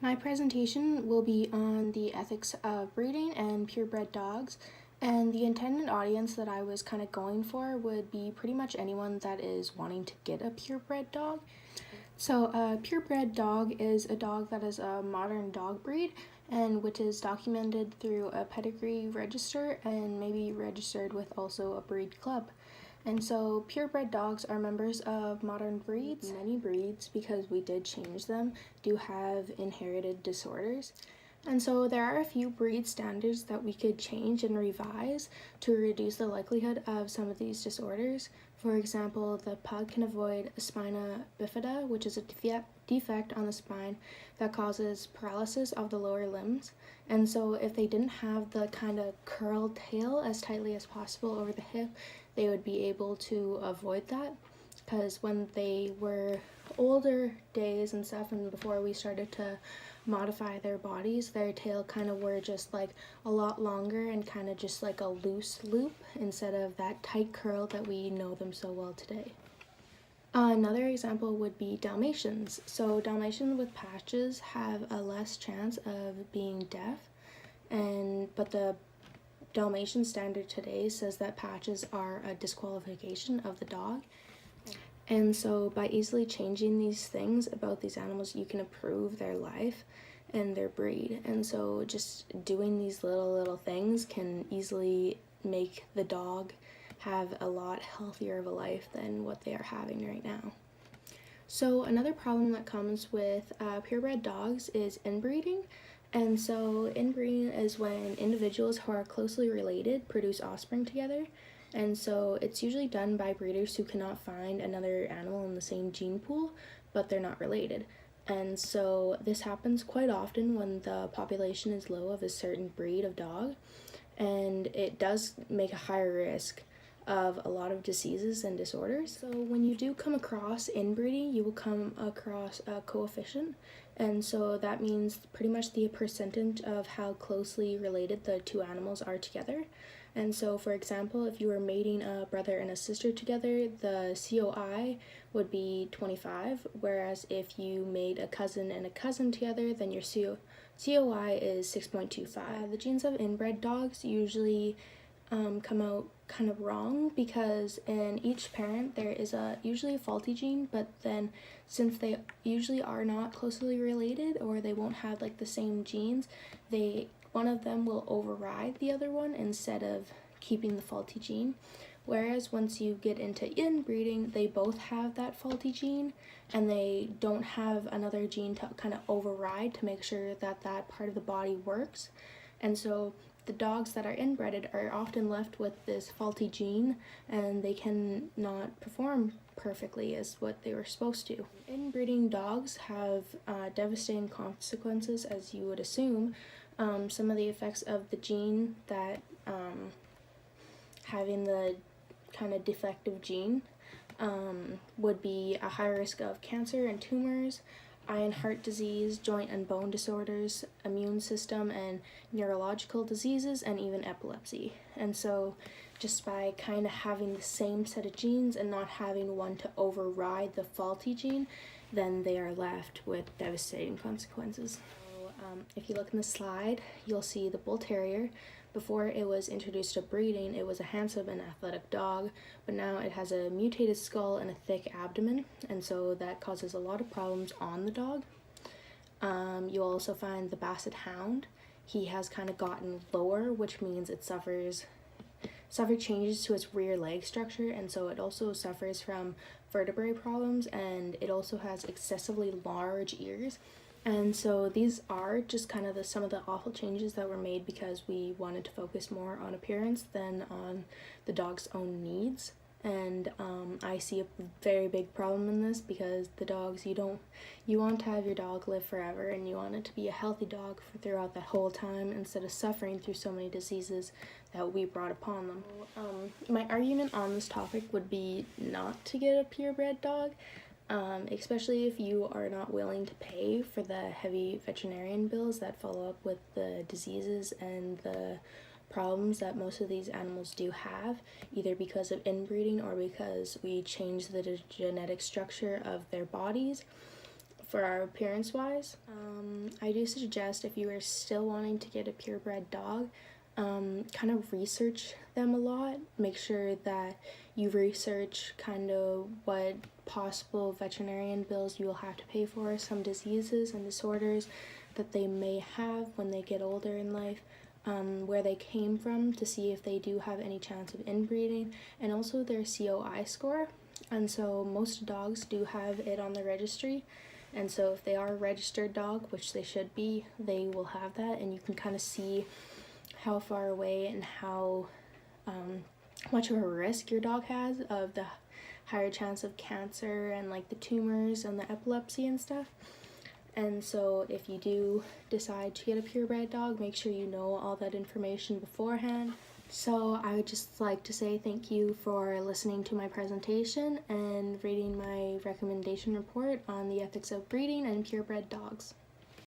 My presentation will be on the ethics of breeding and purebred dogs, and the intended audience that I was kind of going for would be pretty much anyone that is wanting to get a purebred dog. So a purebred dog is a dog that is a modern dog breed and which is documented through a pedigree register and maybe registered with also a breed club. And so purebred dogs are members of modern breeds. Many breeds, because we did change them, do have inherited disorders. And so there are a few breed standards that we could change and revise to reduce the likelihood of some of these disorders. For example, the pug can avoid spina bifida, which is a defect on the spine that causes paralysis of the lower limbs. And so if they didn't have the kind of curled tail as tightly as possible over the hip, they would be able to avoid that. Because when they were older days and stuff, and before we started to modify their bodies, their tail kind of were just like a lot longer and kind of just like a loose loop instead of that tight curl that we know them so well today. Another example would be Dalmatians. So Dalmatians with patches have a less chance of being deaf, but the Dalmatian standard today says that patches are a disqualification of the dog. And so by easily changing these things about these animals, you can improve their life and their breed. And so just doing these little things can easily make the dog have a lot healthier of a life than what they are having right now. So another problem that comes with purebred dogs is inbreeding. And so inbreeding is when individuals who are closely related produce offspring together. And so it's usually done by breeders who cannot find another animal in the same gene pool, but they're not related. And so this happens quite often when the population is low of a certain breed of dog, and it does make a higher risk of a lot of diseases and disorders. So when you do come across inbreeding, you will come across a coefficient, and so that means pretty much the percentage of how closely related the two animals are together. And so, for example, if you were mating a brother and a sister together, the COI would be 25, whereas if you made a cousin and a cousin together, then your COI is 6.25. The genes of inbred dogs usually come out kind of wrong because in each parent there is usually a faulty gene, but then since they usually are not closely related or they won't have like the same genes, one of them will override the other one instead of keeping the faulty gene. Whereas once you get into inbreeding, they both have that faulty gene and they don't have another gene to kind of override to make sure that that part of the body works. And so the dogs that are inbred are often left with this faulty gene and they can not perform perfectly as what they were supposed to. Inbreeding dogs have devastating consequences, as you would assume. Some of the effects of the gene that having the kind of defective gene would be a high risk of cancer and tumors, eye and heart disease, joint and bone disorders, immune system and neurological diseases, and even epilepsy. And so just by kind of having the same set of genes and not having one to override the faulty gene, then they are left with devastating consequences. If you look in the slide, you'll see the Bull Terrier. Before it was introduced to breeding, it was a handsome and athletic dog, but now it has a mutated skull and a thick abdomen, and so that causes a lot of problems on the dog. You'll also find the Basset Hound. He has kind of gotten lower, which means it suffered changes to its rear leg structure, and so it also suffers from vertebrae problems, and it also has excessively large ears. And so these are just kind of some of the awful changes that were made because we wanted to focus more on appearance than on the dog's own needs. And I see a very big problem in this because the dogs, you want to have your dog live forever and you want it to be a healthy dog throughout that whole time instead of suffering through so many diseases that we brought upon them. My argument on this topic would be not to get a purebred dog. Especially if you are not willing to pay for the heavy veterinarian bills that follow up with the diseases and the problems that most of these animals do have, either because of inbreeding or because we change the genetic structure of their bodies. for our appearance wise. I do suggest if you are still wanting to get a purebred dog, kind of research them a lot. Make sure that you research kind of what possible veterinarian bills you will have to pay for, some diseases and disorders that they may have when they get older in life, where they came from to see if they do have any chance of inbreeding, and also their COI score. And so most dogs do have it on the registry, and so if they are a registered dog, which they should be, they will have that, and you can kind of see how far away and how much of a risk your dog has of the higher chance of cancer and like the tumors and the epilepsy and stuff. And so if you do decide to get a purebred dog, make sure you know all that information beforehand. So I would just like to say thank you for listening to my presentation and reading my recommendation report on the ethics of breeding and purebred dogs.